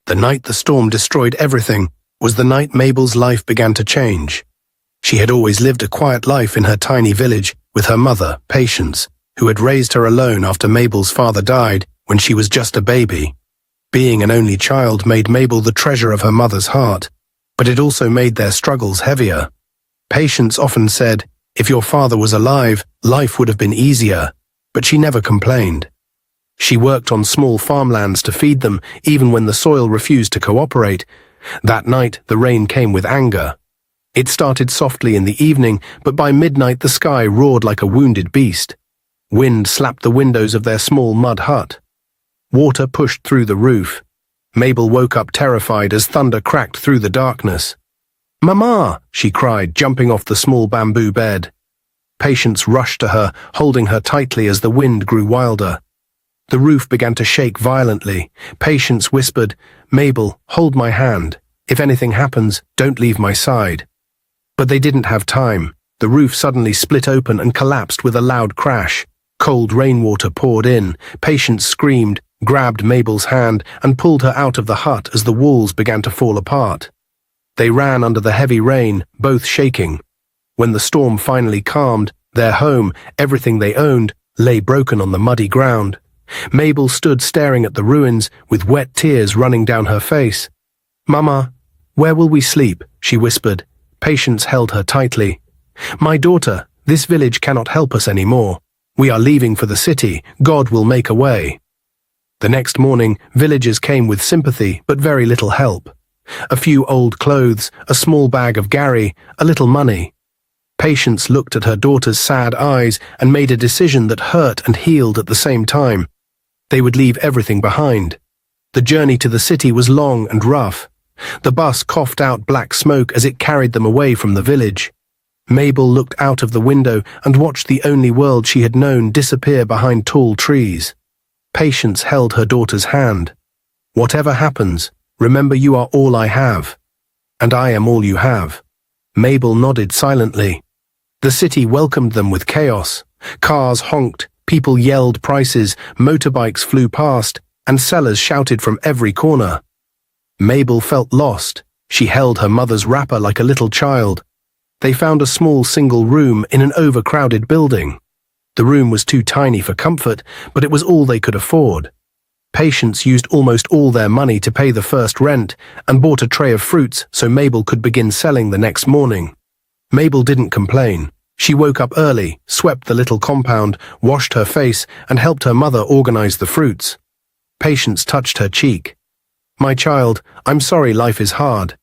The night the storm destroyed everything was the night Mabel's life began to change. She had always lived a quiet life in her tiny village with her mother, Patience, who had raised her alone after Mabel's father died when she was just a baby. Being an only child made Mabel the treasure of her mother's heart, but it also made their struggles heavier. Patience often said, "If your father was alive, life would have been easier," but she never complained. She worked on small farmlands to feed them, even when the soil refused to cooperate. That night, the rain came with anger. It started softly in the evening, but by midnight the sky roared like a wounded beast. Wind slapped the windows of their small mud hut. Water pushed through the roof. Mabel woke up terrified as thunder cracked through the darkness. "Mama!" she cried, jumping off the small bamboo bed. Patience rushed to her, holding her tightly as the wind grew wilder. The roof began to shake violently. Patience whispered, "Mabel, hold my hand. If anything happens, don't leave my side." But they didn't have time. The roof suddenly split open and collapsed with a loud crash. Cold rainwater poured in. Patience screamed, grabbed Mabel's hand, and pulled her out of the hut as the walls began to fall apart. They ran under the heavy rain, both shaking. When the storm finally calmed, their home, everything they owned, lay broken on the muddy ground. Mabel stood staring at the ruins, with wet tears running down her face. "Mama, where will we sleep?" she whispered. Patience held her tightly. "My daughter, this village cannot help us anymore. We are leaving for the city. God will make a way." The next morning, villagers came with sympathy, but very little help. A few old clothes, a small bag of Gary, a little money. Patience looked at her daughter's sad eyes and made a decision that hurt and healed at the same time. They would leave everything behind. The journey to the city was long and rough. The bus coughed out black smoke as it carried them away from the village. Mabel looked out of the window and watched the only world she had known disappear behind tall trees. Patience held her daughter's hand. "Whatever happens, remember you are all I have. And I am all you have." Mabel nodded silently. The city welcomed them with chaos. Cars honked, people yelled prices, motorbikes flew past, and sellers shouted from every corner. Mabel felt lost. She held her mother's wrapper like a little child. They found a small single room in an overcrowded building. The room was too tiny for comfort, but it was all they could afford. Patience used almost all their money to pay the first rent and bought a tray of fruits so Mabel could begin selling the next morning. Mabel didn't complain. She woke up early, swept the little compound, washed her face, and helped her mother organize the fruits. Patience touched her cheek. "My child, I'm sorry life is hard."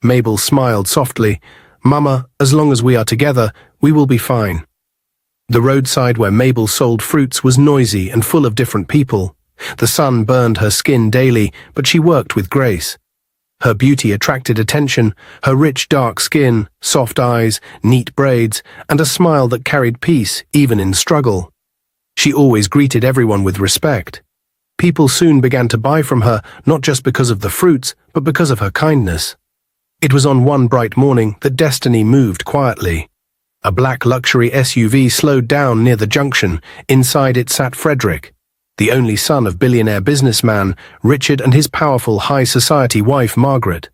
Mabel smiled softly. "Mama, as long as we are together, we will be fine." The roadside where Mabel sold fruits was noisy and full of different people. The sun burned her skin daily, but she worked with grace. Her beauty attracted attention, her rich dark skin, soft eyes, neat braids, and a smile that carried peace even in struggle. She always greeted everyone with respect. People soon began to buy from her, not just because of the fruits, but because of her kindness. It was on one bright morning that destiny moved quietly. A black luxury SUV slowed down near the junction. Inside it sat Frederick, the only son of billionaire businessman Richard and his powerful high society wife Margaret.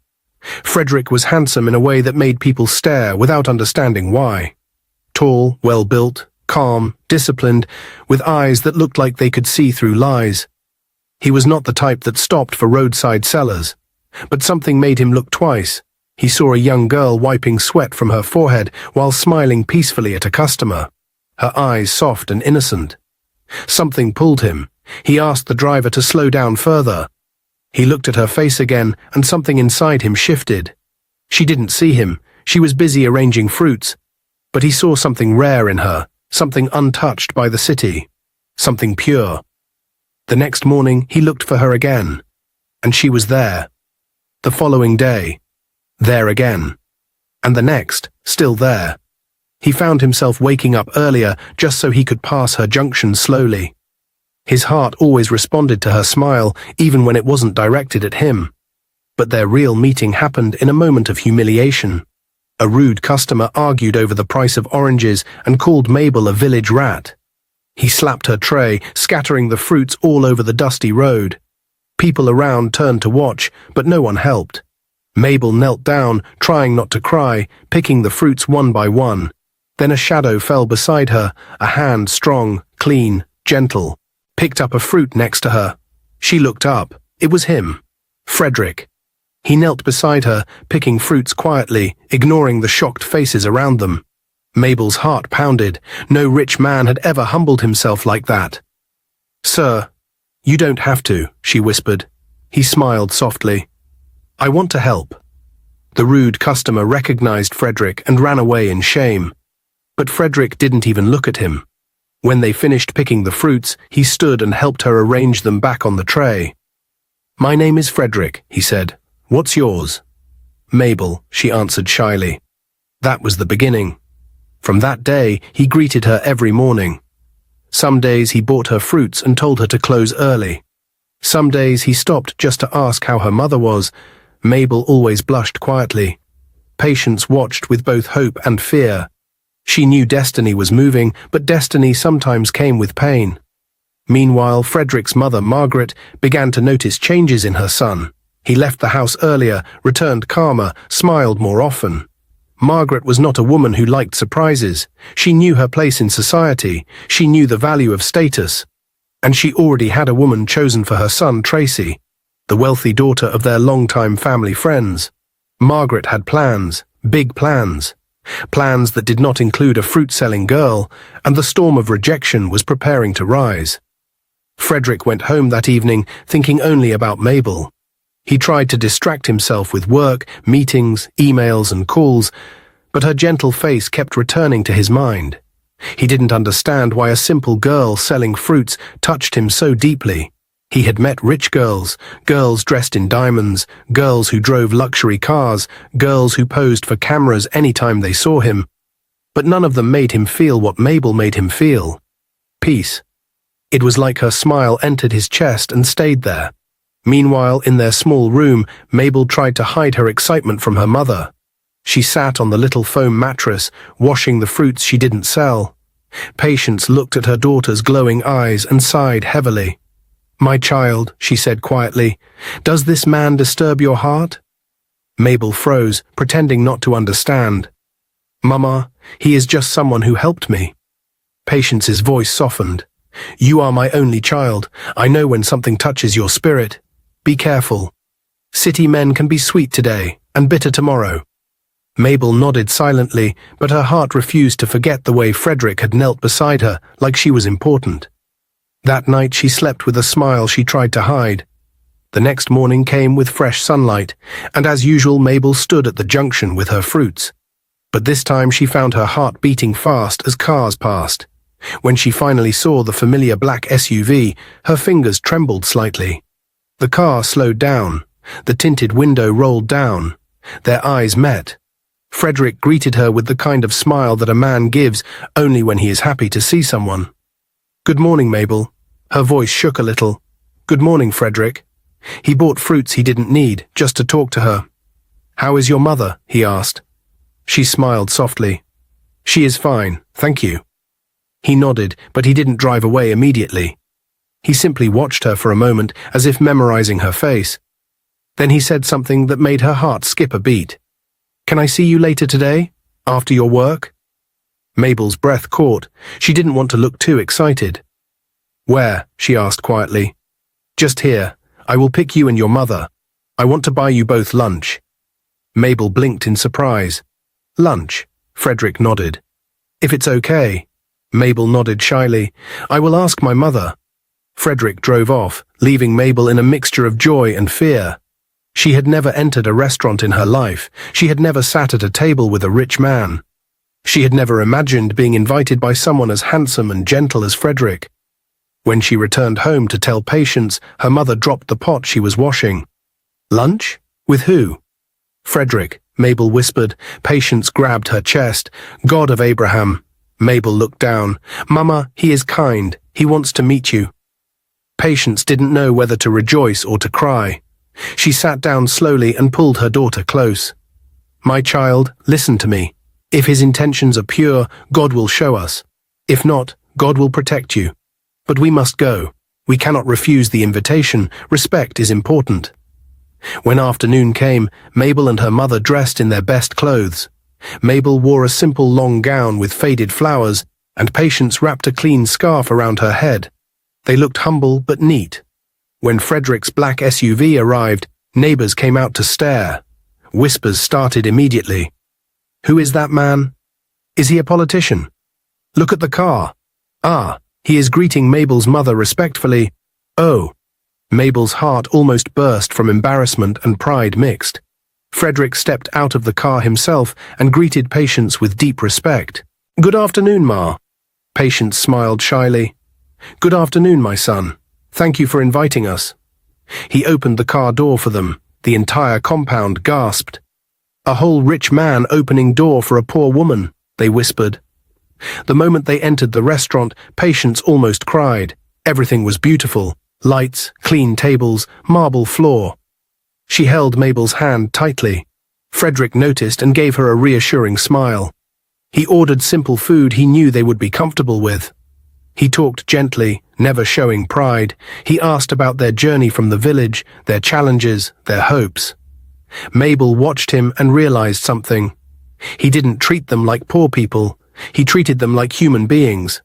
Frederick was handsome in a way that made people stare without understanding why. Tall, well-built, calm, disciplined, with eyes that looked like they could see through lies. He was not the type that stopped for roadside sellers, but something made him look twice. He saw a young girl wiping sweat from her forehead while smiling peacefully at a customer, her eyes soft and innocent. Something pulled him. He asked the driver to slow down further. He looked at her face again, and something inside him shifted. She didn't see him. She was busy arranging fruits. But he saw something rare in her, something untouched by the city, something pure. The next morning, he looked for her again, and she was there. The following day, there again. And the next, still there. He found himself waking up earlier just so he could pass her junction slowly. His heart always responded to her smile, even when it wasn't directed at him. But their real meeting happened in a moment of humiliation. A rude customer argued over the price of oranges and called Mabel a village rat. He slapped her tray, scattering the fruits all over the dusty road. People around turned to watch, but no one helped. Mabel knelt down, trying not to cry, picking the fruits one by one. Then a shadow fell beside her, a hand strong, clean, gentle, picked up a fruit next to her. She looked up. It was him, Frederick. He knelt beside her, picking fruits quietly, ignoring the shocked faces around them. Mabel's heart pounded. No rich man had ever humbled himself like that. "Sir, you don't have to," she whispered. He smiled softly. "I want to help." The rude customer recognized Frederick and ran away in shame. But Frederick didn't even look at him. When they finished picking the fruits, he stood and helped her arrange them back on the tray. "My name is Frederick," he said. "What's yours?" "Mabel," she answered shyly. That was the beginning. From that day, he greeted her every morning. Some days he bought her fruits and told her to close early. Some days he stopped just to ask how her mother was. Mabel always blushed quietly. Patience watched with both hope and fear. She knew destiny was moving, but destiny sometimes came with pain. Meanwhile, Frederick's mother, Margaret, began to notice changes in her son. He left the house earlier, returned calmer, smiled more often. Margaret was not a woman who liked surprises. She knew her place in society. She knew the value of status. And she already had a woman chosen for her son, Tracy, the wealthy daughter of their longtime family friends. Margaret had plans, big plans. Plans that did not include a fruit-selling girl, and the storm of rejection was preparing to rise. Frederick went home that evening thinking only about Mabel. He tried to distract himself with work, meetings, emails, and calls, but her gentle face kept returning to his mind. He didn't understand why a simple girl selling fruits touched him so deeply. He had met rich girls, girls dressed in diamonds, girls who drove luxury cars, girls who posed for cameras anytime they saw him. But none of them made him feel what Mabel made him feel. Peace. It was like her smile entered his chest and stayed there. Meanwhile, in their small room, Mabel tried to hide her excitement from her mother. She sat on the little foam mattress, washing the fruits she didn't sell. Patience looked at her daughter's glowing eyes and sighed heavily. "My child," she said quietly, "does this man disturb your heart?" Mabel froze, pretending not to understand. "Mama, he is just someone who helped me." Patience's voice softened. "You are my only child. I know when something touches your spirit. Be careful. City men can be sweet today and bitter tomorrow." Mabel nodded silently, but her heart refused to forget the way Frederick had knelt beside her, like she was important. That night she slept with a smile she tried to hide. The next morning came with fresh sunlight, and as usual Mabel stood at the junction with her fruits. But this time she found her heart beating fast as cars passed. When she finally saw the familiar black SUV, her fingers trembled slightly. The car slowed down. The tinted window rolled down. Their eyes met. Frederick greeted her with the kind of smile that a man gives only when he is happy to see someone. "Good morning, Mabel." Her voice shook a little. "Good morning, Frederick." He bought fruits he didn't need, just to talk to her. "How is your mother?" he asked. She smiled softly. "She is fine, thank you." He nodded, but he didn't drive away immediately. He simply watched her for a moment, as if memorizing her face. Then he said something that made her heart skip a beat. "Can I see you later today? After your work?" Mabel's breath caught. She didn't want to look too excited. "Where?" she asked quietly. "Just here. I will pick you and your mother. I want to buy you both lunch." Mabel blinked in surprise. "Lunch?" Frederick nodded. "If it's okay." Mabel nodded shyly. "I will ask my mother." Frederick drove off, leaving Mabel in a mixture of joy and fear. She had never entered a restaurant in her life. She had never sat at a table with a rich man. She had never imagined being invited by someone as handsome and gentle as Frederick. When she returned home to tell Patience, her mother dropped the pot she was washing. "Lunch? With who?" "Frederick," Mabel whispered. Patience grabbed her chest. "God of Abraham." Mabel looked down. "Mama, he is kind. He wants to meet you." Patience didn't know whether to rejoice or to cry. She sat down slowly and pulled her daughter close. "My child, listen to me. If his intentions are pure, God will show us. If not, God will protect you. But we must go. We cannot refuse the invitation. Respect is important. When afternoon came, Mabel and her mother dressed in their best clothes. Mabel wore a simple long gown with faded flowers, and Patience wrapped a clean scarf around her head. They looked humble but neat. When Frederick's black SUV arrived, neighbors came out to stare. Whispers started immediately. Who is that man? Is he a politician? Look at the car. Ah, he is greeting Mabel's mother respectfully. Oh. Mabel's heart almost burst from embarrassment and pride mixed. Frederick stepped out of the car himself and greeted Patience with deep respect. Good afternoon, Ma. Patience smiled shyly. Good afternoon, my son. Thank you for inviting us. He opened the car door for them. The entire compound gasped. A whole rich man opening door for a poor woman, they whispered. The moment they entered the restaurant, Patience almost cried. Everything was beautiful. Lights, clean tables, marble floor. She held Mabel's hand tightly. Frederick noticed and gave her a reassuring smile. He ordered simple food he knew they would be comfortable with. He talked gently, never showing pride. He asked about their journey from the village, their challenges, their hopes. Mabel watched him and realized something. He didn't treat them like poor people. He treated them like human beings.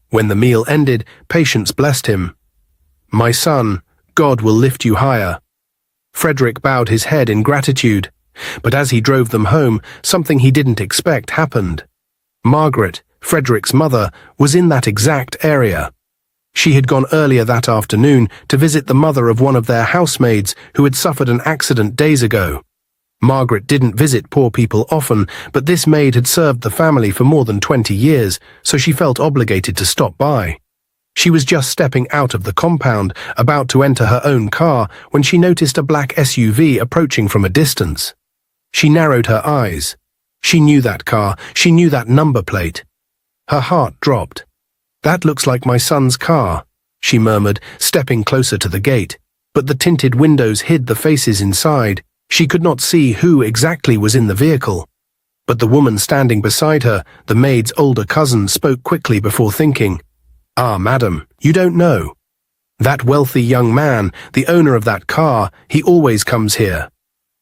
When the meal ended, Patience blessed him. My son, God will lift you higher. Frederick bowed his head in gratitude, but as he drove them home, something he didn't expect happened. Margaret, Frederick's mother, was in that exact area. She had gone earlier that afternoon to visit the mother of one of their housemaids who had suffered an accident days ago. Margaret didn't visit poor people often, but this maid had served the family for more than 20 years, so she felt obligated to stop by. She was just stepping out of the compound, about to enter her own car, when she noticed a black SUV approaching from a distance. She narrowed her eyes. She knew that car. She knew that number plate. Her heart dropped. That looks like my son's car, she murmured, stepping closer to the gate. But the tinted windows hid the faces inside. She could not see who exactly was in the vehicle. But the woman standing beside her, the maid's older cousin, spoke quickly before thinking. Ah, madam, you don't know. That wealthy young man, the owner of that car, he always comes here.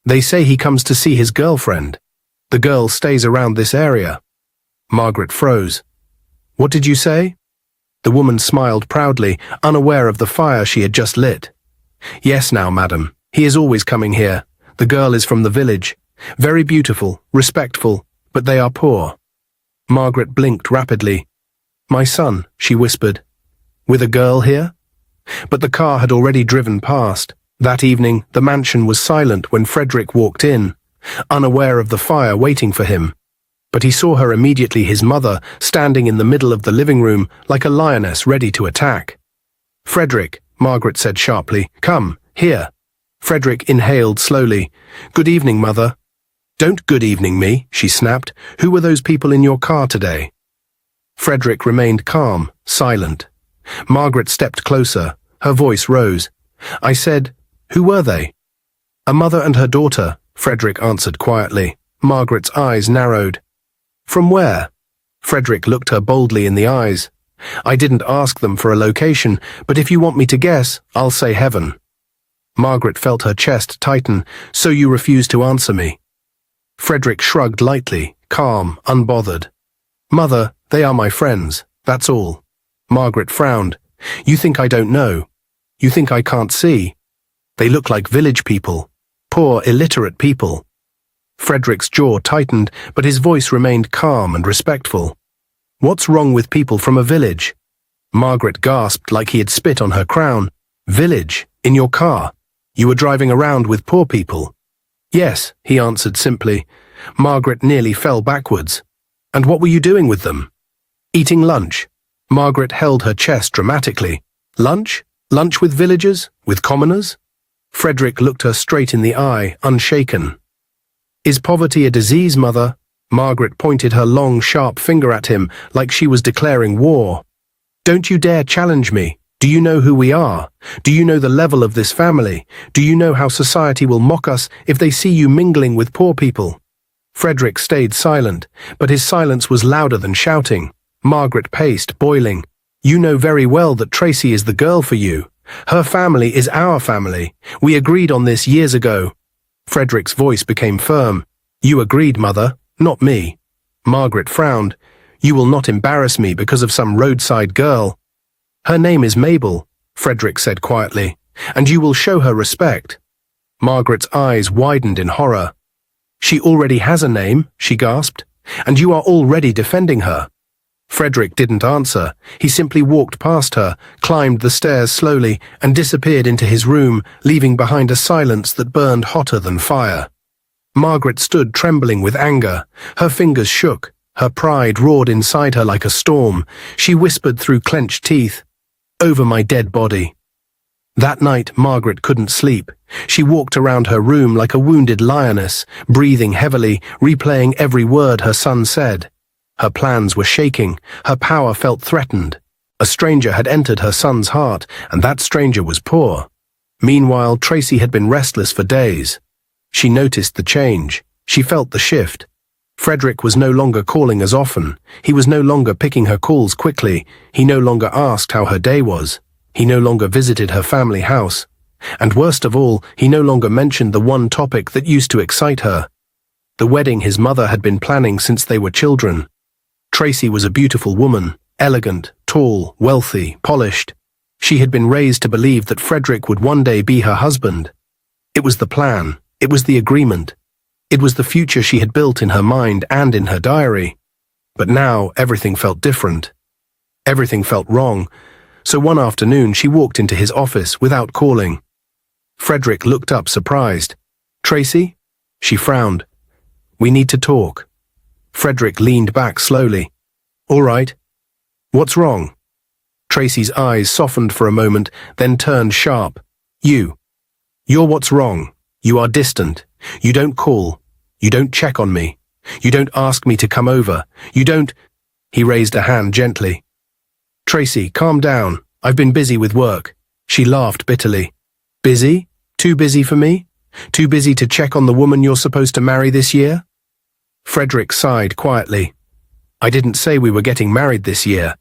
They say he comes to see his girlfriend. The girl stays around this area. Margaret froze. What did you say? The woman smiled proudly, unaware of the fire she had just lit. Yes now, madam, he is always coming here. The girl is from the village. Very beautiful, respectful, but they are poor. Margaret blinked rapidly. My son, she whispered. With a girl here? But the car had already driven past. That evening, the mansion was silent when Frederick walked in, unaware of the fire waiting for him. But he saw her immediately, his mother, standing in the middle of the living room like a lioness ready to attack. Frederick, Margaret said sharply, come, here. Frederick inhaled slowly. Good evening, mother. Don't good evening me, she snapped. Who were those people in your car today? Frederick remained calm, silent. Margaret stepped closer. Her voice rose. I said, who were they? A mother and her daughter, Frederick answered quietly. Margaret's eyes narrowed. From where? Frederick looked her boldly in the eyes. I didn't ask them for a location, but if you want me to guess, I'll say heaven. Margaret felt her chest tighten. So you refuse to answer me? Frederick shrugged lightly, calm, unbothered. Mother, they are my friends, that's all. Margaret frowned. You think I don't know? You think I can't see? They look like village people. Poor, illiterate people. Frederick's jaw tightened, but his voice remained calm and respectful. What's wrong with people from a village? Margaret gasped like he had spit on her crown. Village? In your car? You were driving around with poor people? Yes, he answered simply. Margaret nearly fell backwards. And what were you doing with them? Eating lunch. Margaret held her chest dramatically. Lunch? Lunch with villagers? With commoners? Frederick looked her straight in the eye, unshaken. Is poverty a disease, mother? Margaret pointed her long, sharp finger at him, like she was declaring war. Don't you dare challenge me. Do you know who we are? Do you know the level of this family? Do you know how society will mock us if they see you mingling with poor people? Frederick stayed silent, but his silence was louder than shouting. Margaret paced, boiling. You know very well that Tracy is the girl for you. Her family is our family. We agreed on this years ago. Frederick's voice became firm. You agreed, Mother, not me. Margaret frowned. You will not embarrass me because of some roadside girl. Her name is Mabel, Frederick said quietly, and you will show her respect. Margaret's eyes widened in horror. She already has a name, she gasped, and you are already defending her. Frederick didn't answer. He simply walked past her, climbed the stairs slowly, and disappeared into his room, leaving behind a silence that burned hotter than fire. Margaret stood trembling with anger. Her fingers shook. Her pride roared inside her like a storm. She whispered through clenched teeth, "Over my dead body." That night, Margaret couldn't sleep. She walked around her room like a wounded lioness, breathing heavily, replaying every word her son said. Her plans were shaking. Her power felt threatened. A stranger had entered her son's heart, and that stranger was poor. Meanwhile, Tracy had been restless for days. She noticed the change. She felt the shift. Frederick was no longer calling as often. He was no longer picking her calls quickly. He no longer asked how her day was. He no longer visited her family house. And worst of all, he no longer mentioned the one topic that used to excite her. The wedding his mother had been planning since they were children. Tracy was a beautiful woman, elegant, tall, wealthy, polished. She had been raised to believe that Frederick would one day be her husband. It was the plan. It was the agreement. It was the future she had built in her mind and in her diary. But now everything felt different. Everything felt wrong. So one afternoon she walked into his office without calling. Frederick looked up surprised. "Tracy?" She frowned. "We need to talk." Frederick leaned back slowly. "All right. What's wrong?" Tracy's eyes softened for a moment, then turned sharp. You're what's wrong. You are distant. You don't call. You don't check on me. You don't ask me to come over. You don't—" He raised a hand gently. "Tracy, calm down. I've been busy with work." She laughed bitterly. "Busy? Too busy for me? Too busy to check on the woman you're supposed to marry this year?" Frederick sighed quietly. "I didn't say we were getting married this year."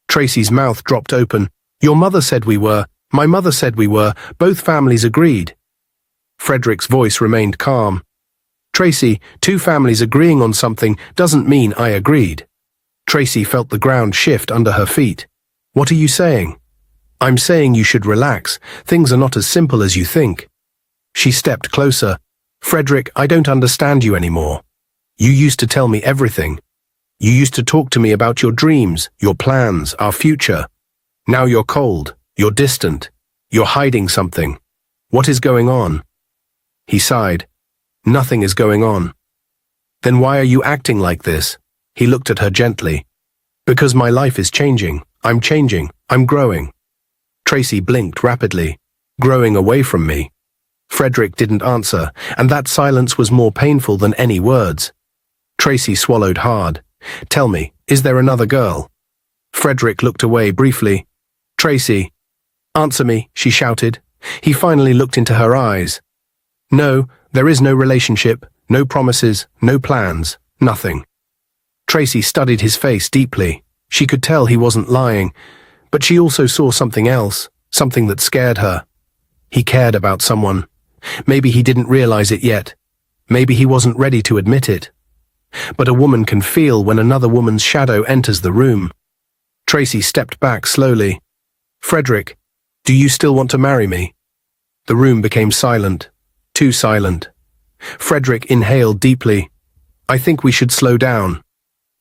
Tracy's mouth dropped open. "Your mother said we were. My mother said we were. Both families agreed." Frederick's voice remained calm. "Tracy, two families agreeing on something doesn't mean I agreed." Tracy felt the ground shift under her feet. "What are you saying?" "I'm saying you should relax. Things are not as simple as you think." She stepped closer. "Frederick, I don't understand you anymore. You used to tell me everything. You used to talk to me about your dreams, your plans, our future. Now you're cold. You're distant. You're hiding something. What is going on?" He sighed. "Nothing is going on." "Then why are you acting like this?" He looked at her gently. "Because my life is changing. I'm changing. I'm growing." Tracy blinked rapidly. "Growing away from me." Frederick didn't answer, and that silence was more painful than any words. Tracy swallowed hard. "Tell me, is there another girl?" Frederick looked away briefly. "Tracy." "Answer me," she shouted. He finally looked into her eyes. "No, there is no relationship, no promises, no plans, nothing." Tracy studied his face deeply. She could tell he wasn't lying, but she also saw something else, something that scared her. He cared about someone. Maybe he didn't realize it yet. Maybe he wasn't ready to admit it. But a woman can feel when another woman's shadow enters the room. Tracy stepped back slowly. "Frederick, do you still want to marry me?" The room became silent. Too silent. Frederick inhaled deeply. "I think we should slow down."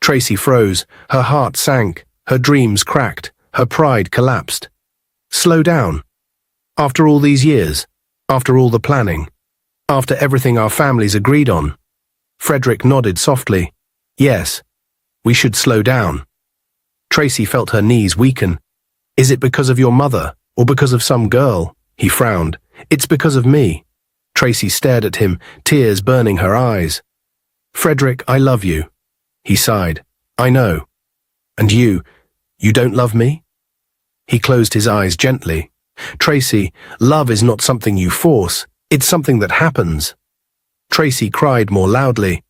Tracy froze. Her heart sank. Her dreams cracked. Her pride collapsed. Slow down? After all these years? After all the planning? After everything our families agreed on? Frederick nodded softly. "Yes, we should slow down." Tracy felt her knees weaken. "Is it because of your mother, or because of some girl?" He frowned. "It's because of me." Tracy stared at him, tears burning her eyes. "Frederick, I love you." He sighed. "I know. And you don't love me?" He closed his eyes gently. "Tracy, love is not something you force. It's something that happens." Tracy cried more loudly.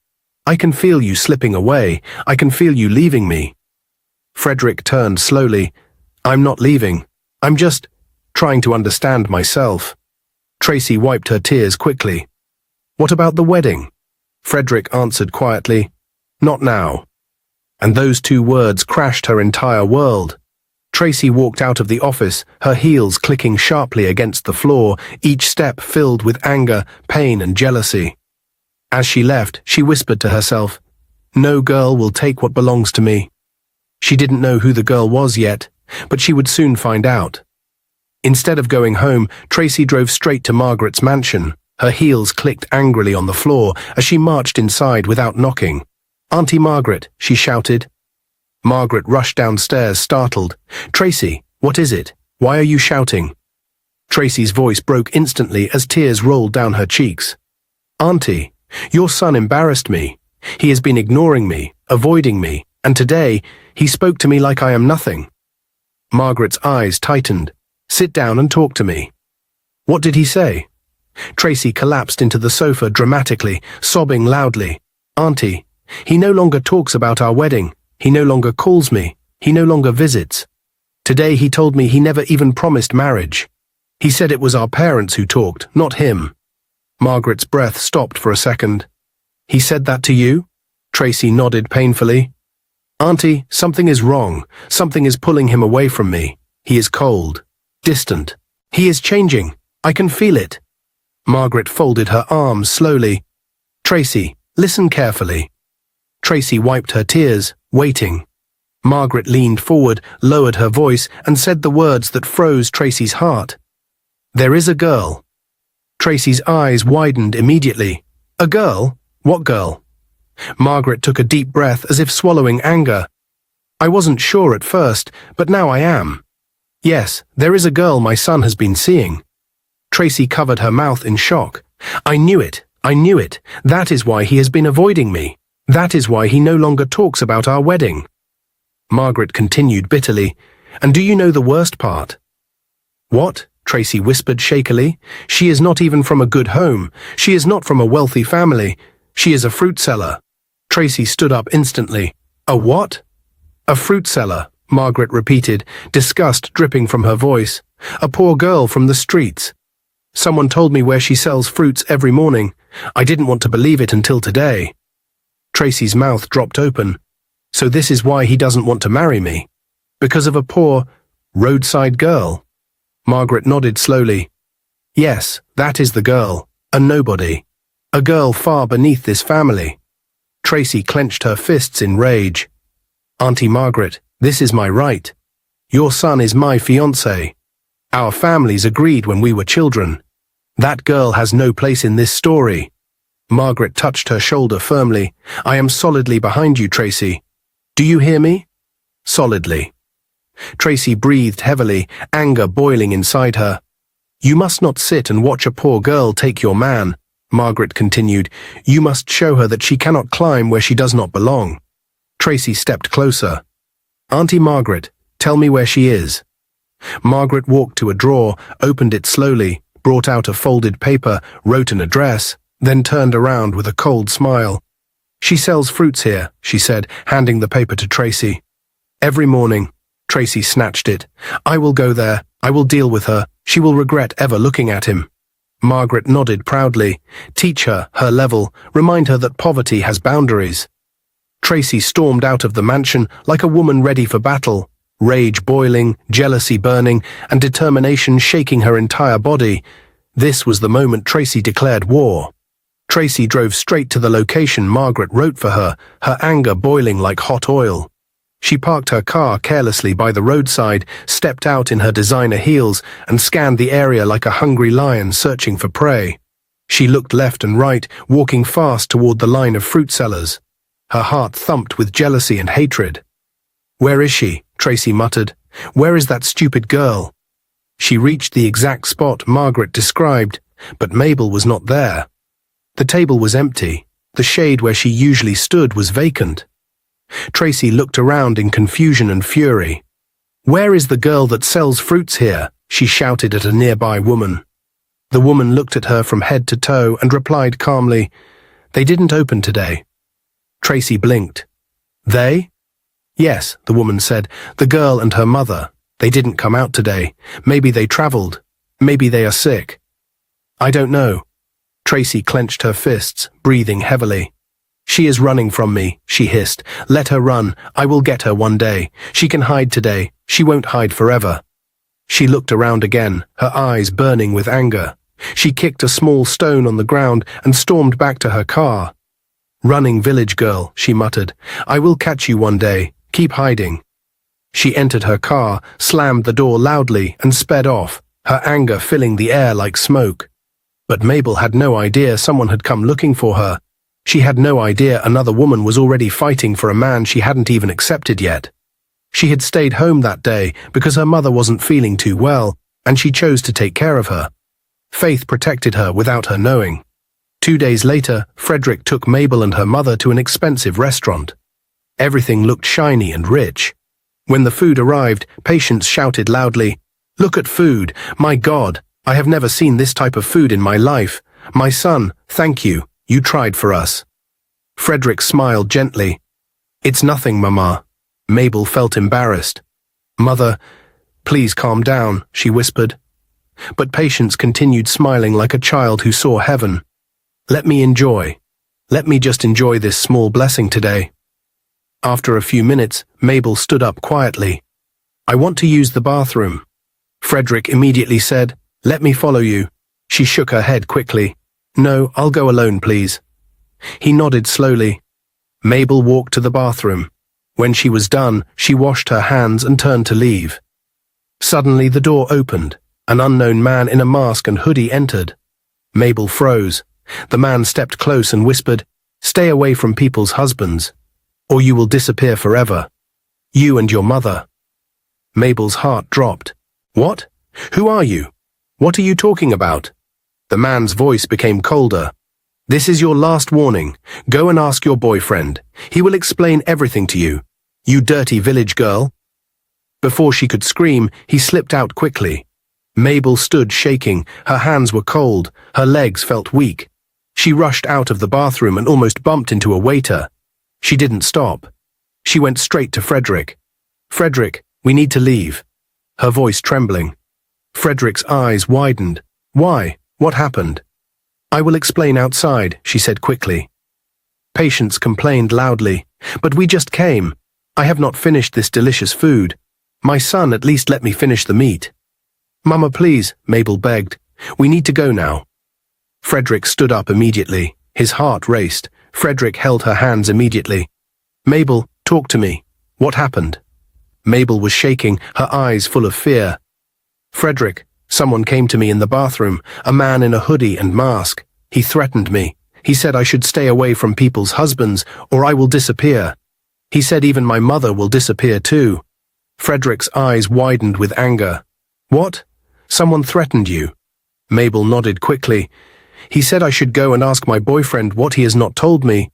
"I can feel you slipping away. I can feel you leaving me." Frederick turned slowly. I'm not leaving. I'm just trying to understand myself. Tracy wiped her tears quickly. What about the wedding? Frederick answered quietly, Not now. And those two words crashed her entire world. Tracy walked out of the office, her heels clicking sharply against the floor, each step filled with anger, pain, and jealousy. As she left, she whispered to herself, No girl will take what belongs to me. She didn't know who the girl was yet, but she would soon find out. Instead of going home, Tracy drove straight to Margaret's mansion. Her heels clicked angrily on the floor as she marched inside without knocking. Auntie Margaret, she shouted. Margaret rushed downstairs, startled. Tracy, what is it? Why are you shouting? Tracy's voice broke instantly as tears rolled down her cheeks. Auntie, your son embarrassed me. He has been ignoring me, avoiding me, and today he spoke to me like I am nothing. Margaret's eyes tightened. Sit down and talk to me. What did he say? Tracy collapsed into the sofa dramatically, sobbing loudly. Auntie, he no longer talks about our wedding. He no longer calls me. He no longer visits. Today he told me he never even promised marriage. He said it was our parents who talked, not him. Margaret's breath stopped for a second. He said that to you? Tracy nodded painfully. Auntie, something is wrong. Something is pulling him away from me. He is cold, distant. He is changing. I can feel it. Margaret folded her arms slowly. Tracy, listen carefully. Tracy wiped her tears, waiting. Margaret leaned forward, lowered her voice, and said the words that froze Tracy's heart. There is a girl. Tracy's eyes widened immediately. A girl? What girl? Margaret took a deep breath as if swallowing anger. I wasn't sure at first, but now I am. Yes, there is a girl my son has been seeing. Tracy covered her mouth in shock. I knew it. I knew it. That is why he has been avoiding me. That is why he no longer talks about our wedding. Margaret continued bitterly. And do you know the worst part? What? Tracy whispered shakily. She is not even from a good home. She is not from a wealthy family. She is a fruit seller. Tracy stood up instantly. A what? A fruit seller, Margaret repeated, disgust dripping from her voice. A poor girl from the streets. Someone told me where she sells fruits every morning. I didn't want to believe it until today. Tracy's mouth dropped open. So this is why he doesn't want to marry me? Because of a poor, roadside girl? Margaret nodded slowly. Yes, that is the girl. A nobody. A girl far beneath this family. Tracy clenched her fists in rage. Auntie Margaret, this is my right. Your son is my fiancé. Our families agreed when we were children. That girl has no place in this story. Margaret touched her shoulder firmly. I am solidly behind you, Tracy. Do you hear me? Solidly. Tracy breathed heavily, anger boiling inside her. You must not sit and watch a poor girl take your man, Margaret continued. You must show her that she cannot climb where she does not belong. Tracy stepped closer. Auntie Margaret, tell me where she is. Margaret walked to a drawer, opened it slowly, brought out a folded paper, wrote an address, then turned around with a cold smile. She sells fruits here, she said, handing the paper to Tracy. Every morning. Tracy snatched it. I will go there. I will deal with her. She will regret ever looking at him. Margaret nodded proudly. Teach her, her level. Remind her that poverty has boundaries. Tracy stormed out of the mansion like a woman ready for battle. Rage boiling, jealousy burning, and determination shaking her entire body. This was the moment Tracy declared war. Tracy drove straight to the location Margaret wrote for her, her anger boiling like hot oil. She parked her car carelessly by the roadside, stepped out in her designer heels, and scanned the area like a hungry lion searching for prey. She looked left and right, walking fast toward the line of fruit sellers. Her heart thumped with jealousy and hatred. Where is she? Tracy muttered. Where is that stupid girl? She reached the exact spot Margaret described, but Mabel was not there. The table was empty. The shade where she usually stood was vacant. Tracy looked around in confusion and fury. Where is the girl that sells fruits here? She shouted at a nearby woman. The woman looked at her from head to toe and replied calmly, They didn't open today. Tracy blinked. They? Yes, the woman said, the girl and her mother. They didn't come out today. Maybe they traveled. Maybe they are sick. I don't know. Tracy clenched her fists, breathing heavily. She is running from me, she hissed. Let her run. I will get her one day. She can hide today. She won't hide forever. She looked around again, her eyes burning with anger. She kicked a small stone on the ground and stormed back to her car. Running village girl, she muttered. I will catch you one day. Keep hiding. She entered her car, slammed the door loudly, and sped off, her anger filling the air like smoke. But Mabel had no idea someone had come looking for her. She had no idea another woman was already fighting for a man she hadn't even accepted yet. She had stayed home that day because her mother wasn't feeling too well, and she chose to take care of her. Faith protected her without her knowing. 2 days later, Frederick took Mabel and her mother to an expensive restaurant. Everything looked shiny and rich. When the food arrived, patients shouted loudly, "Look at food! My God! I have never seen this type of food in my life. My son, thank you. You tried for us." Frederick smiled gently. "It's nothing, Mama." Mabel felt embarrassed. "Mother, please calm down," she whispered. But Patience continued smiling like a child who saw heaven. Let me just enjoy this small blessing today." After a few minutes, Mabel stood up quietly. "I want to use the bathroom." Frederick immediately said, "Let me follow you." She shook her head quickly. "No, I'll go alone, please." He nodded slowly. Mabel walked to the bathroom. When she was done, she washed her hands and turned to leave. Suddenly the door opened. An unknown man in a mask and hoodie entered. Mabel froze. The man stepped close and whispered, "Stay away from people's husbands, or you will disappear forever. You and your mother." Mabel's heart dropped. "What? Who are you? What are you talking about?" The man's voice became colder. "This is your last warning. Go and ask your boyfriend. He will explain everything to you. You dirty village girl." Before she could scream, he slipped out quickly. Mabel stood shaking. Her hands were cold. Her legs felt weak. She rushed out of the bathroom and almost bumped into a waiter. She didn't stop. She went straight to Frederick. "Frederick, we need to leave." Her voice trembling. Frederick's eyes widened. "Why? What happened?" "I will explain outside," she said quickly. Patience complained loudly. "But we just came. I have not finished this delicious food. My son, at least let me finish the meat." "Mama, please," Mabel begged. "We need to go now." Frederick stood up immediately. His heart raced. Frederick held her hands immediately. "Mabel, talk to me. What happened?" Mabel was shaking, her eyes full of fear. "Frederick, someone came to me in the bathroom, a man in a hoodie and mask. He threatened me. He said I should stay away from people's husbands, or I will disappear. He said even my mother will disappear too." Frederick's eyes widened with anger. "What? Someone threatened you?" Mabel nodded quickly. "He said I should go and ask my boyfriend what he has not told me."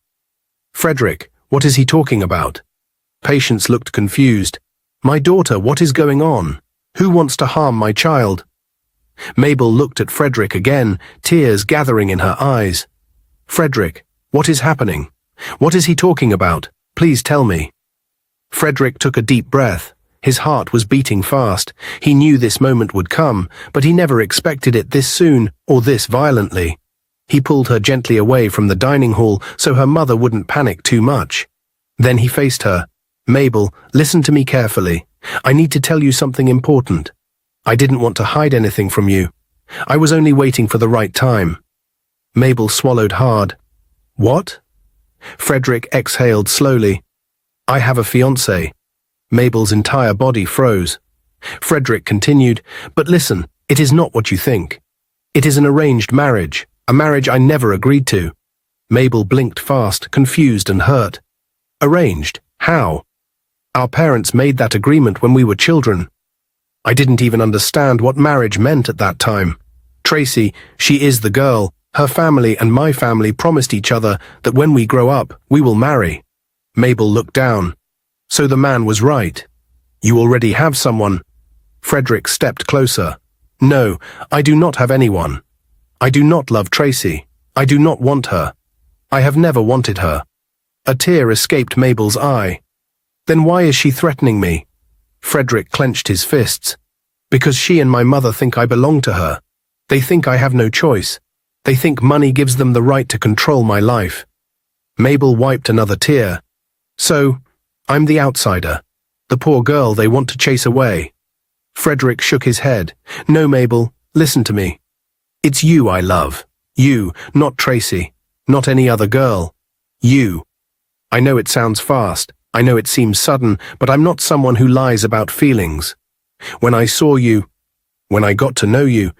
"Frederick, what is he talking about?" Patience looked confused. "My daughter, what is going on? Who wants to harm my child?" Mabel looked at Frederick again, tears gathering in her eyes. "Frederick, what is happening? What is he talking about? Please tell me." Frederick took a deep breath. His heart was beating fast. He knew this moment would come, but he never expected it this soon or this violently. He pulled her gently away from the dining hall so her mother wouldn't panic too much. Then he faced her. "Mabel, listen to me carefully. I need to tell you something important. I didn't want to hide anything from you. I was only waiting for the right time." Mabel swallowed hard. "What?" Frederick exhaled slowly. "I have a fiancé." Mabel's entire body froze. Frederick continued, "But listen, it is not what you think. It is an arranged marriage, a marriage I never agreed to." Mabel blinked fast, confused and hurt. "Arranged? How?" "Our parents made that agreement when we were children. I didn't even understand what marriage meant at that time. Tracy, she is the girl. Her family and my family promised each other that when we grow up, we will marry." Mabel looked down. "So the man was right. You already have someone." Frederick stepped closer. "No, I do not have anyone. I do not love Tracy. I do not want her. I have never wanted her." A tear escaped Mabel's eye. "Then why is she threatening me?" Frederick clenched his fists. Because she and my mother think I belong to her. They think I have no choice. They think money gives them the right to control my life. Mabel wiped another tear. So, I'm the outsider. The poor girl they want to chase away. Frederick shook his head. No, Mabel, listen to me. It's you I love. You, not Tracy. Not any other girl. You. I know it sounds fast. I know it seems sudden, but I'm not someone who lies about feelings. When I saw you, when I got to know you,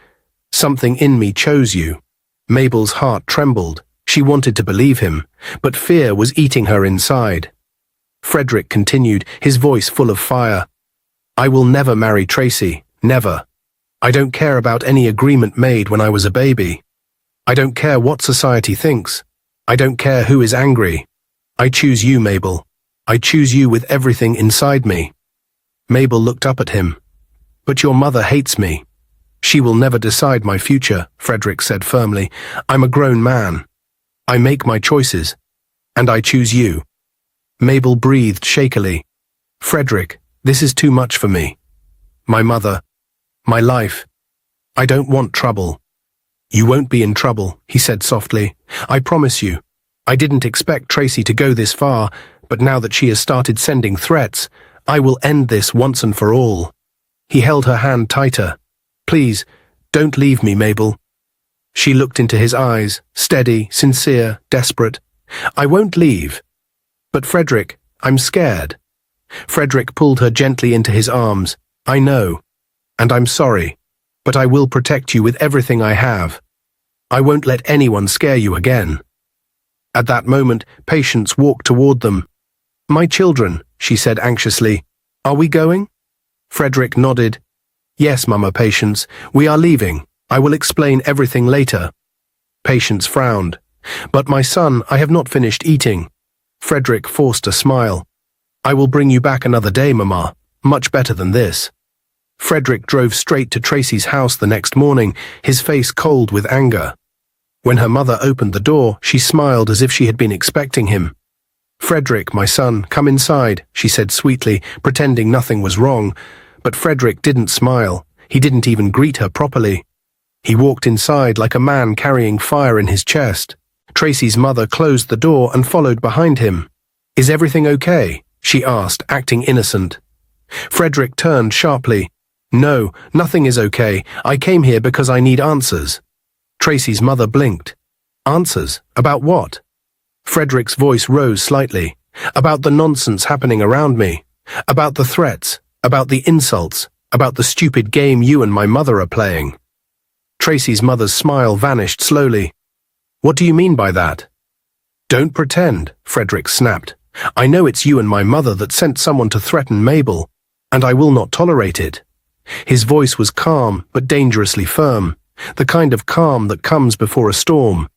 something in me chose you. Mabel's heart trembled. She wanted to believe him, but fear was eating her inside. Frederick continued, his voice full of fire. I will never marry Tracy, never. I don't care about any agreement made when I was a baby. I don't care what society thinks. I don't care who is angry. I choose you, Mabel. I choose you with everything inside me. Mabel looked up at him. But your mother hates me. She will never decide my future, Frederick said firmly. I'm a grown man. I make my choices. And I choose you. Mabel breathed shakily. Frederick, this is too much for me. My mother. My life. I don't want trouble. You won't be in trouble, he said softly. I promise you. I didn't expect Tracy to go this far, but now that she has started sending threats, I will end this once and for all. He held her hand tighter. Please, don't leave me, Mabel. She looked into his eyes, steady, sincere, desperate. I won't leave. But Frederick, I'm scared. Frederick pulled her gently into his arms. I know. And I'm sorry. But I will protect you with everything I have. I won't let anyone scare you again. At that moment, Patience walked toward them. My children, she said anxiously. Are we going? Frederick nodded. Yes, Mama Patience, we are leaving. I will explain everything later. Patience frowned. But my son, I have not finished eating. Frederick forced a smile. I will bring you back another day, Mama. Much better than this. Frederick drove straight to Tracy's house the next morning, his face cold with anger. When her mother opened the door, she smiled as if she had been expecting him. Frederick, my son, come inside, she said sweetly, pretending nothing was wrong. But Frederick didn't smile. He didn't even greet her properly. He walked inside like a man carrying fire in his chest. Tracy's mother closed the door and followed behind him. Is everything okay? She asked, acting innocent. Frederick turned sharply. No, nothing is okay. I came here because I need answers. Tracy's mother blinked. Answers? About what? Frederick's voice rose slightly. About the nonsense happening around me. About the threats. About the insults. About the stupid game you and my mother are playing. Tracy's mother's smile vanished slowly. What do you mean by that? Don't pretend, Frederick snapped. I know it's you and my mother that sent someone to threaten Mabel, and I will not tolerate it. His voice was calm but dangerously firm, the kind of calm that comes before a storm.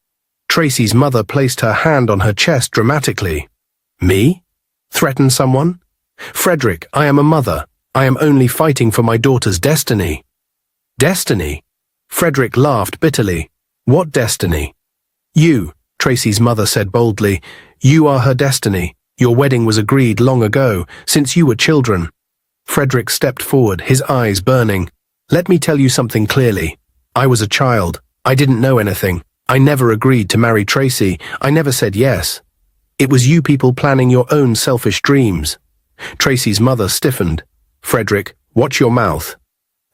Tracy's mother placed her hand on her chest dramatically. Me? Threaten someone? Frederick, I am a mother. I am only fighting for my daughter's destiny. Destiny? Frederick laughed bitterly. What destiny? You, Tracy's mother said boldly. You are her destiny. Your wedding was agreed long ago, since you were children. Frederick stepped forward, his eyes burning. Let me tell you something clearly. I was a child. I didn't know anything. I never agreed to marry Tracy. I never said yes. It was you people planning your own selfish dreams. Tracy's mother stiffened. Frederick, watch your mouth.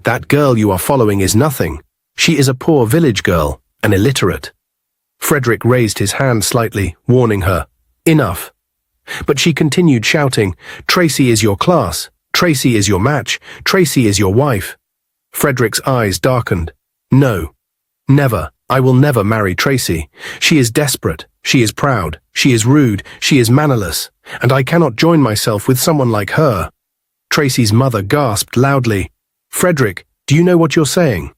That girl you are following is nothing. She is a poor village girl, an illiterate. Frederick raised his hand slightly, warning her. Enough. But she continued shouting, Tracy is your class. Tracy is your match. Tracy is your wife. Frederick's eyes darkened. No. Never. I will never marry Tracy. She is desperate. She is proud. She is rude. She is mannerless. And I cannot join myself with someone like her. Tracy's mother gasped loudly. Frederick, do you know what you're saying?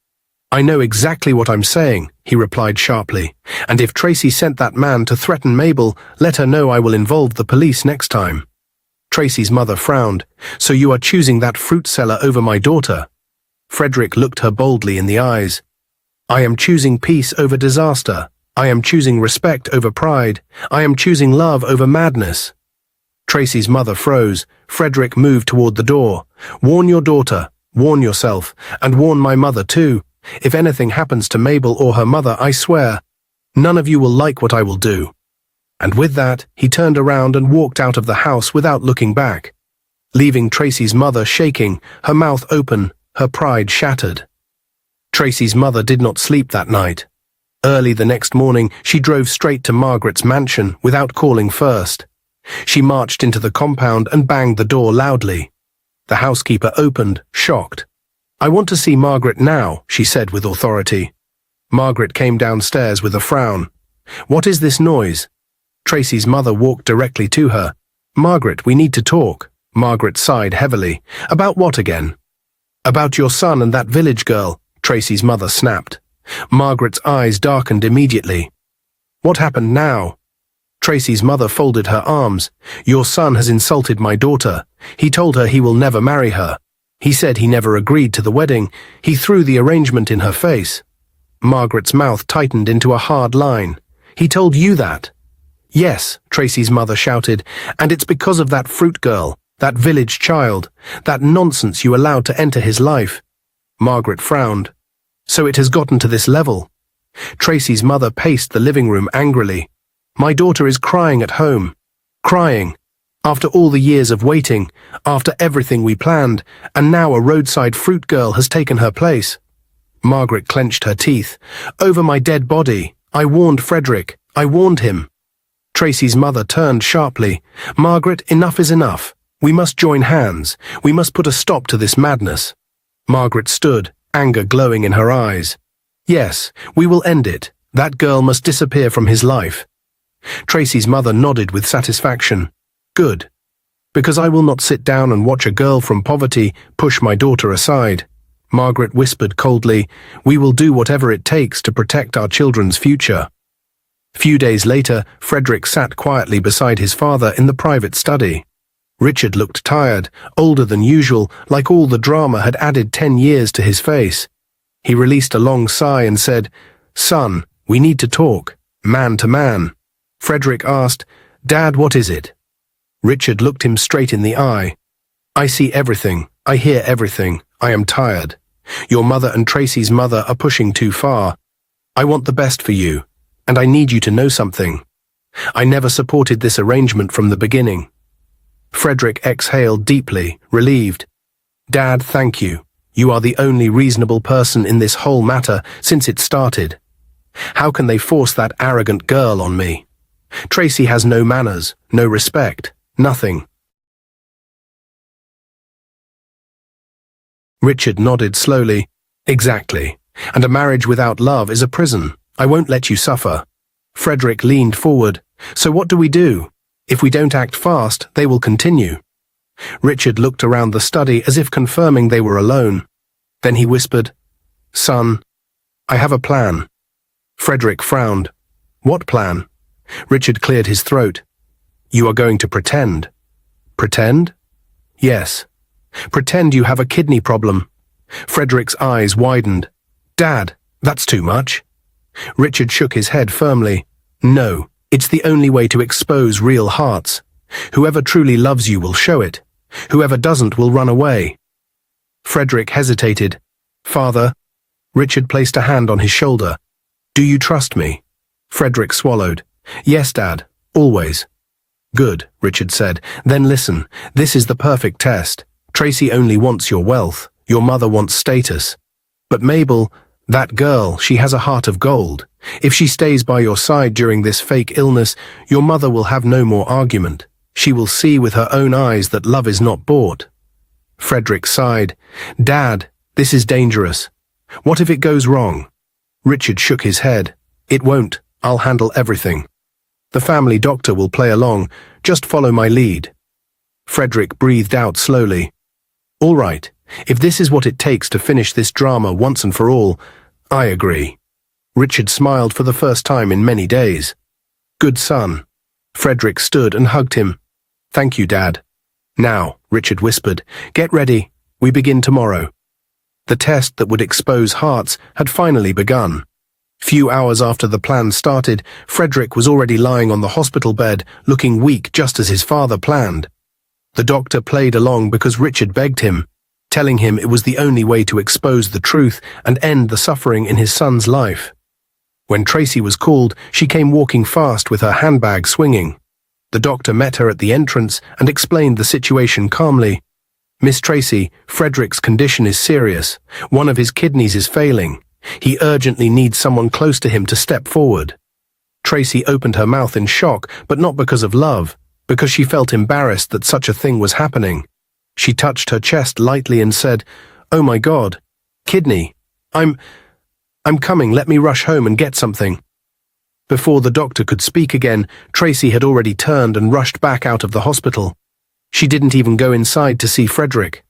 I know exactly what I'm saying, he replied sharply. And if Tracy sent that man to threaten Mabel, let her know I will involve the police next time. Tracy's mother frowned. So you are choosing that fruit seller over my daughter? Frederick looked her boldly in the eyes. I am choosing peace over disaster. I am choosing respect over pride. I am choosing love over madness. Tracy's mother froze. Frederick moved toward the door. "Warn your daughter, warn yourself, and warn my mother too. If anything happens to Mabel or her mother, I swear, none of you will like what I will do." And with that, he turned around and walked out of the house without looking back, leaving Tracy's mother shaking, her mouth open, her pride shattered. Tracy's mother did not sleep that night. Early the next morning, she drove straight to Margaret's mansion without calling first. She marched into the compound and banged the door loudly. The housekeeper opened, shocked. "I want to see Margaret now," she said with authority. Margaret came downstairs with a frown. "What is this noise?" Tracy's mother walked directly to her. "Margaret, we need to talk." Margaret sighed heavily. "About what again?" "About your son and that village girl," Tracy's mother snapped. Margaret's eyes darkened immediately. "What happened now?" Tracy's mother folded her arms. "Your son has insulted my daughter. He told her he will never marry her. He said he never agreed to the wedding. He threw the arrangement in her face." Margaret's mouth tightened into a hard line. "He told you that?" "Yes," Tracy's mother shouted, "and it's because of that fruit girl, that village child, that nonsense you allowed to enter his life." Margaret frowned. "So it has gotten to this level." Tracy's mother paced the living room angrily. "My daughter is crying at home. Crying. After all the years of waiting, after everything we planned, and now a roadside fruit girl has taken her place." Margaret clenched her teeth. "Over my dead body. I warned Frederick. I warned him." Tracy's mother turned sharply. "Margaret, enough is enough. We must join hands. We must put a stop to this madness." Margaret stood, anger glowing in her eyes. "Yes, we will end it. That girl must disappear from his life." Tracy's mother nodded with satisfaction. "Good. Because I will not sit down and watch a girl from poverty push my daughter aside." Margaret whispered coldly, "We will do whatever it takes to protect our children's future." Few days later, Frederick sat quietly beside his father in the private study. Richard looked tired, older than usual, like all the drama had added 10 years to his face. He released a long sigh and said, "Son, we need to talk, man to man." Frederick asked, "Dad, what is it?" Richard looked him straight in the eye. "I see everything. I hear everything. I am tired. Your mother and Tracy's mother are pushing too far. I want the best for you, and I need you to know something. I never supported this arrangement from the beginning." Frederick exhaled deeply, relieved. "Dad, thank you. You are the only reasonable person in this whole matter since it started. How can they force that arrogant girl on me? Tracy has no manners, no respect, nothing." Richard nodded slowly. "Exactly. And a marriage without love is a prison. I won't let you suffer." Frederick leaned forward. "So what do we do? If we don't act fast, they will continue." Richard looked around the study as if confirming they were alone. Then he whispered, "Son, I have a plan." Frederick frowned. "What plan?" Richard cleared his throat. "You are going to pretend." "Pretend?" "Yes. Pretend you have a kidney problem." Frederick's eyes widened. "Dad, that's too much." Richard shook his head firmly. "No, it's the only way to expose real hearts. Whoever truly loves you will show it. Whoever doesn't will run away." Frederick hesitated. "Father," Richard placed a hand on his shoulder. "Do you trust me?" Frederick swallowed. "Yes, Dad, always." "Good," Richard said. "Then listen, this is the perfect test. Tracy only wants your wealth. Your mother wants status. But Mabel, that girl, she has a heart of gold. If she stays by your side during this fake illness, your mother will have no more argument. She will see with her own eyes that love is not bought." Frederick sighed. "Dad, this is dangerous. What if it goes wrong?" Richard shook his head. "It won't. I'll handle everything. The family doctor will play along. Just follow my lead." Frederick breathed out slowly. "All right. If this is what it takes to finish this drama once and for all, I agree." Richard smiled for the first time in many days. "Good son." Frederick stood and hugged him. "Thank you, Dad." "Now," Richard whispered, "get ready. We begin tomorrow." The test that would expose hearts had finally begun. Few hours after the plan started, Frederick was already lying on the hospital bed, looking weak just as his father planned. The doctor played along because Richard begged him, telling him it was the only way to expose the truth and end the suffering in his son's life. When Tracy was called, she came walking fast with her handbag swinging. The doctor met her at the entrance and explained the situation calmly. "Miss Tracy, Frederick's condition is serious. One of his kidneys is failing. He urgently needs someone close to him to step forward." Tracy opened her mouth in shock, but not because of love, because she felt embarrassed that such a thing was happening. She touched her chest lightly and said, "Oh my God, kidney. I'm coming, let me rush home and get something." Before the doctor could speak again, Tracy had already turned and rushed back out of the hospital. She didn't even go inside to see Frederick.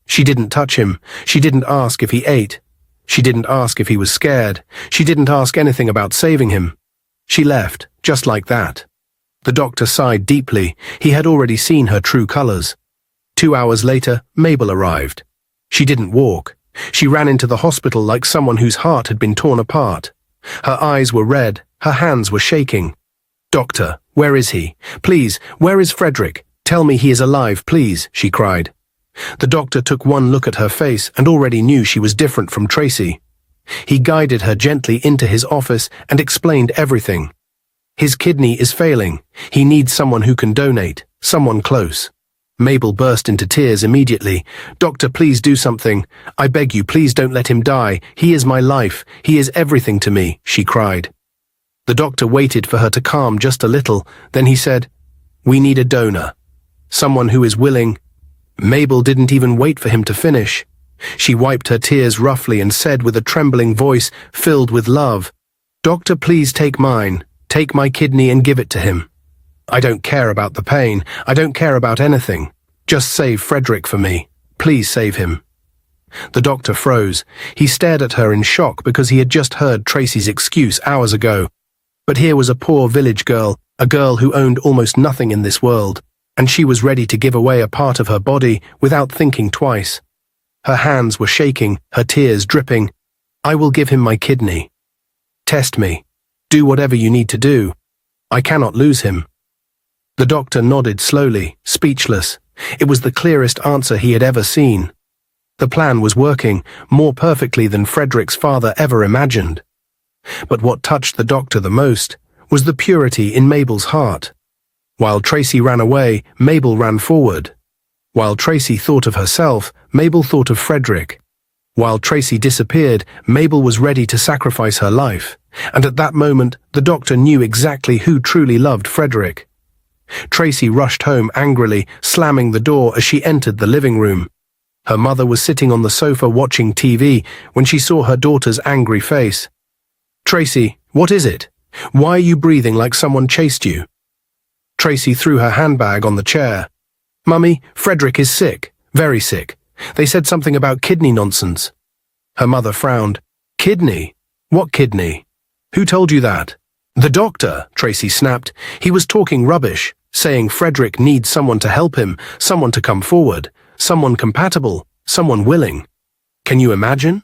She didn't touch him. She didn't ask if he ate. She didn't ask if he was scared. She didn't ask anything about saving him. She left, just like that. The doctor sighed deeply. He had already seen her true colors. 2 hours later, Mabel arrived. She didn't walk. She ran into the hospital like someone whose heart had been torn apart. Her eyes were red. Her hands were shaking. "Doctor, where is he? Please, where is Frederick? Tell me he is alive, please," she cried. The doctor took one look at her face and already knew she was different from Tracy. He guided her gently into his office and explained everything. "His kidney is failing. He needs someone who can donate, someone close." Mabel burst into tears immediately. "Doctor, please do something. I beg you, please don't let him die. He is my life. He is everything to me," she cried. The doctor waited for her to calm just a little, then he said, "We need a donor. Someone who is willing." Mabel didn't even wait for him to finish. She wiped her tears roughly and said with a trembling voice filled with love, "Doctor, please take mine. Take my kidney and give it to him. I don't care about the pain. I don't care about anything. Just save Frederick for me. Please save him." The doctor froze. He stared at her in shock because he had just heard Tracy's excuse hours ago. But here was a poor village girl, a girl who owned almost nothing in this world, and she was ready to give away a part of her body without thinking twice. Her hands were shaking, her tears dripping. "I will give him my kidney. Test me. Do whatever you need to do. I cannot lose him." The doctor nodded slowly, speechless. It was the clearest answer he had ever seen. The plan was working, more perfectly than Frederick's father ever imagined. But what touched the doctor the most was the purity in Mabel's heart. While Tracy ran away, Mabel ran forward. While Tracy thought of herself, Mabel thought of Frederick. While Tracy disappeared, Mabel was ready to sacrifice her life. And at that moment, the doctor knew exactly who truly loved Frederick. Tracy rushed home angrily, slamming the door as she entered the living room. Her mother was sitting on the sofa watching TV when she saw her daughter's angry face. "Tracy, what is it? Why are you breathing like someone chased you?" Tracy threw her handbag on the chair. "Mummy, Frederick is sick, very sick. They said something about kidney nonsense." Her mother frowned. "Kidney? What kidney? Who told you that?" "The doctor," Tracy snapped. "He was talking rubbish, saying Frederick needs someone to help him, someone to come forward, someone compatible, someone willing. Can you imagine?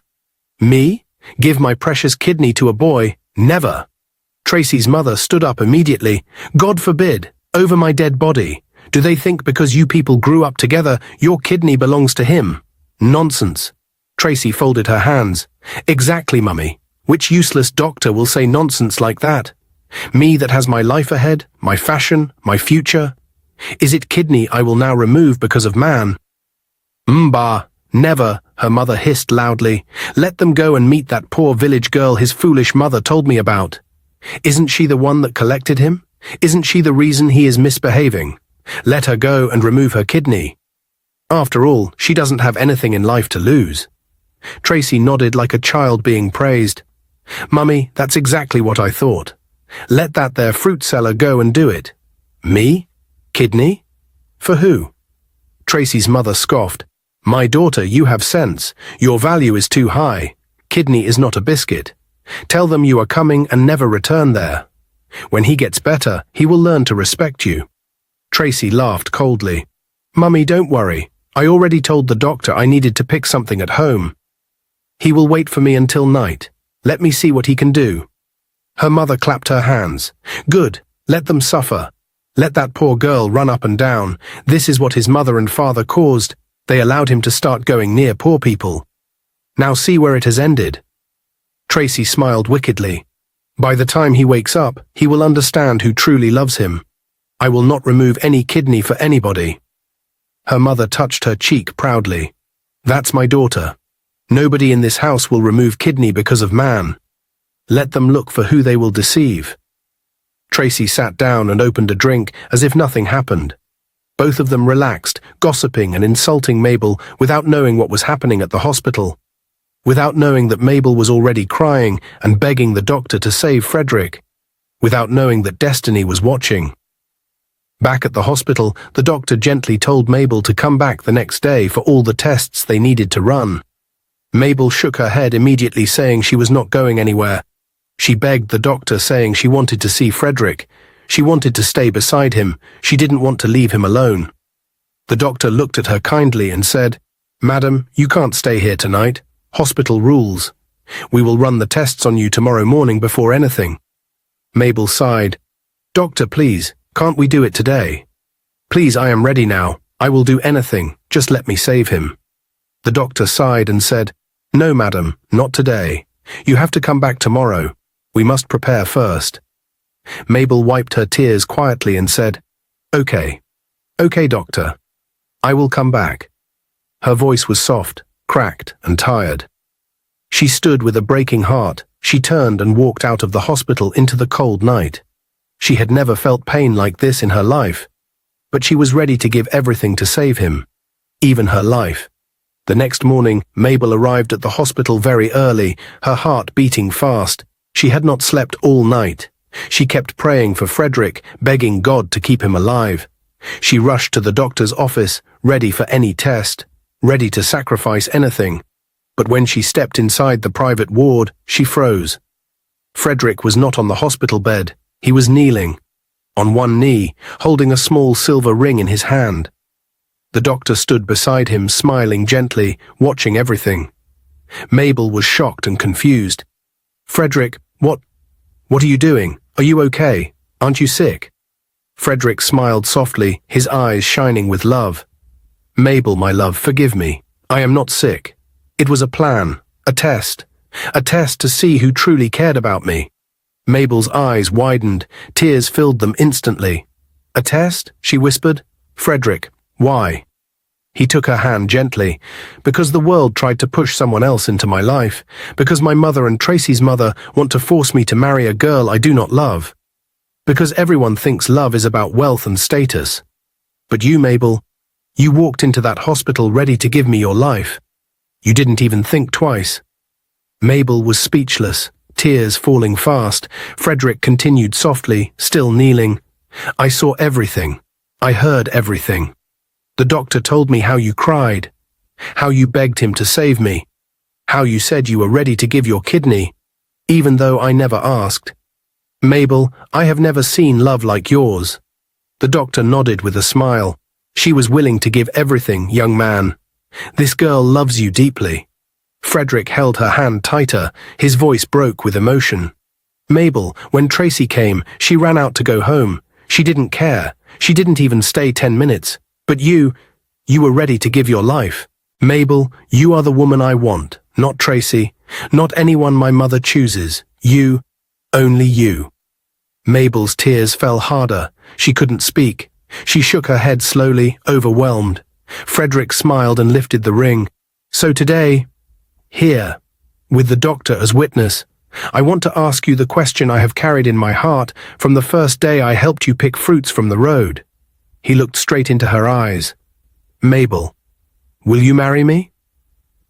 Me? Give my precious kidney to a boy? Never." Tracy's mother stood up immediately. "God forbid, over my dead body. Do they think because you people grew up together, your kidney belongs to him? Nonsense." Tracy folded her hands. "Exactly, Mummy. Which useless doctor will say nonsense like that? Me that has my life ahead, my fashion, my future? Is it kidney I will now remove because of man?" "Bah, never," her mother hissed loudly. "Let them go and meet that poor village girl his foolish mother told me about. Isn't she the one that collected him? Isn't she the reason he is misbehaving? Let her go and remove her kidney. After all, she doesn't have anything in life to lose." Tracy nodded like a child being praised. "Mummy, that's exactly what I thought. Let that there fruit seller go and do it. Me? Kidney? For who?" Tracy's mother scoffed. "My daughter, you have sense. Your value is too high. Kidney is not a biscuit. Tell them you are coming and never return there. When he gets better, he will learn to respect you." Tracy laughed coldly. "Mummy, don't worry. I already told the doctor I needed to pick something at home. He will wait for me until night. Let me see what he can do. Her mother clapped her hands. Good, let them suffer. Let that poor girl run up and down. This is what his mother and father caused. They allowed him to start going near poor people. Now see where it has ended. Tracy smiled wickedly. By the time he wakes up, he will understand who truly loves him. I will not remove any kidney for anybody. Her mother touched her cheek proudly. That's my daughter. Nobody in this house will remove kidney because of man. Let them look for who they will deceive. Tracy sat down and opened a drink as if nothing happened. Both of them relaxed, gossiping and insulting Mabel without knowing what was happening at the hospital. Without knowing that Mabel was already crying and begging the doctor to save Frederick. Without knowing that destiny was watching. Back at the hospital, the doctor gently told Mabel to come back the next day for all the tests they needed to run. Mabel shook her head immediately, saying she was not going anywhere. She begged the doctor, saying she wanted to see Frederick. She wanted to stay beside him. She didn't want to leave him alone. The doctor looked at her kindly and said, "Madam, you can't stay here tonight. Hospital rules. We will run the tests on you tomorrow morning before anything." Mabel sighed. "Doctor, please, can't we do it today? Please, I am ready now. I will do anything. Just let me save him." The doctor sighed and said, "No, madam, not today. You have to come back tomorrow. We must prepare first." Mabel wiped her tears quietly and said, "Okay. Okay, doctor. I will come back." Her voice was soft, cracked, and tired. She stood with a breaking heart. She turned and walked out of the hospital into the cold night. She had never felt pain like this in her life, but she was ready to give everything to save him, even her life. The next morning, Mabel arrived at the hospital very early, her heart beating fast. She had not slept all night. She kept praying for Frederick, begging God to keep him alive. She rushed to the doctor's office, ready for any test, ready to sacrifice anything. But when she stepped inside the private ward, she froze. Frederick was not on the hospital bed. He was kneeling, on one knee, holding a small silver ring in his hand. The doctor stood beside him, smiling gently, watching everything. Mabel was shocked and confused. "Frederick, what are you doing? Are you okay? Aren't you sick?" Frederick smiled softly, his eyes shining with love. "Mabel, my love, forgive me. I am not sick. It was a plan, a test to see who truly cared about me." Mabel's eyes widened, tears filled them instantly. "A test?" she whispered. "Frederick, why?" He took her hand gently. "Because the world tried to push someone else into my life. Because my mother and Tracy's mother want to force me to marry a girl I do not love. Because everyone thinks love is about wealth and status. But you, Mabel, you walked into that hospital ready to give me your life. You didn't even think twice." Mabel was speechless, tears falling fast. Frederick continued softly, still kneeling. "I saw everything. I heard everything. The doctor told me how you cried, how you begged him to save me, how you said you were ready to give your kidney, even though I never asked. Mabel, I have never seen love like yours." The doctor nodded with a smile. "She was willing to give everything, young man. This girl loves you deeply." Frederick held her hand tighter, his voice broke with emotion. "Mabel, when Tracy came, she ran out to go home. She didn't care. She didn't even stay 10 minutes. But you were ready to give your life. Mabel, you are the woman I want, not Tracy, not anyone my mother chooses. You, only you." Mabel's tears fell harder. She couldn't speak. She shook her head slowly, overwhelmed. Frederick smiled and lifted the ring. "So today, here, with the doctor as witness, I want to ask you the question I have carried in my heart from the first day I helped you pick fruits from the road." He looked straight into her eyes. "Mabel, will you marry me?"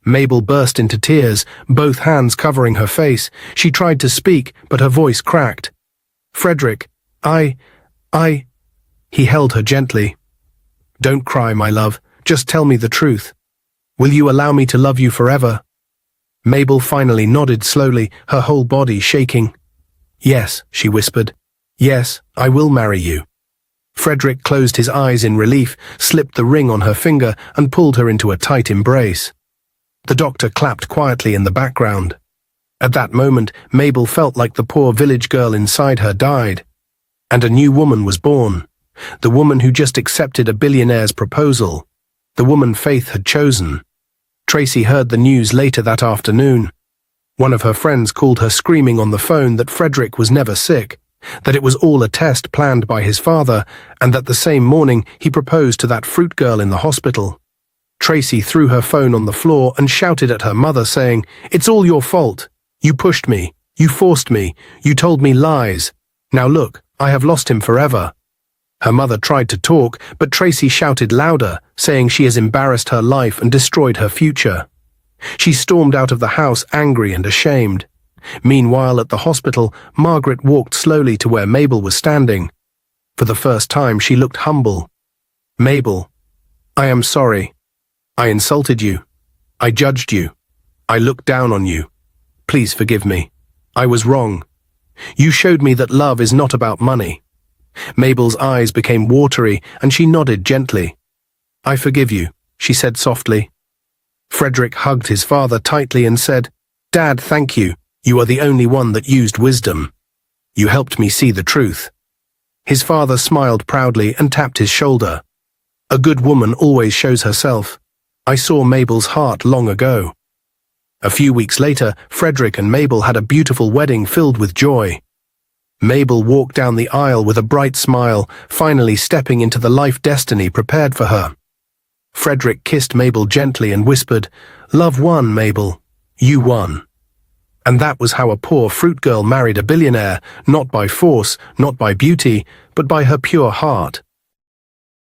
Mabel burst into tears, both hands covering her face. She tried to speak, but her voice cracked. "Frederick, I... He held her gently. "Don't cry, my love. Just tell me the truth. Will you allow me to love you forever?" Mabel finally nodded slowly, her whole body shaking. "Yes," she whispered. "Yes, I will marry you." Frederick closed his eyes in relief, slipped the ring on her finger, and pulled her into a tight embrace. The doctor clapped quietly in the background. At that moment, Mabel felt like the poor village girl inside her died. And a new woman was born. The woman who just accepted a billionaire's proposal. The woman Faith had chosen. Tracy heard the news later that afternoon. One of her friends called her screaming on the phone that Frederick was never sick, that it was all a test planned by his father, and that the same morning he proposed to that fruit girl in the hospital. Tracy threw her phone on the floor and shouted at her mother, saying, "It's all your fault. You pushed me. You forced me. You told me lies. Now look, I have lost him forever." Her mother tried to talk, but Tracy shouted louder, saying she has embarrassed her life and destroyed her future. She stormed out of the house angry and ashamed. Meanwhile, at the hospital, Margaret walked slowly to where Mabel was standing. For the first time, she looked humble. "Mabel, I am sorry. I insulted you. I judged you. I looked down on you. Please forgive me. I was wrong. You showed me that love is not about money." Mabel's eyes became watery, and she nodded gently. "I forgive you," she said softly. Frederick hugged his father tightly and said, "Dad, thank you. You are the only one that used wisdom. You helped me see the truth." His father smiled proudly and tapped his shoulder. "A good woman always shows herself. I saw Mabel's heart long ago." A few weeks later, Frederick and Mabel had a beautiful wedding filled with joy. Mabel walked down the aisle with a bright smile, finally stepping into the life destiny prepared for her. Frederick kissed Mabel gently and whispered, "Love won, Mabel. You won." And that was how a poor fruit girl married a billionaire, not by force, not by beauty, but by her pure heart.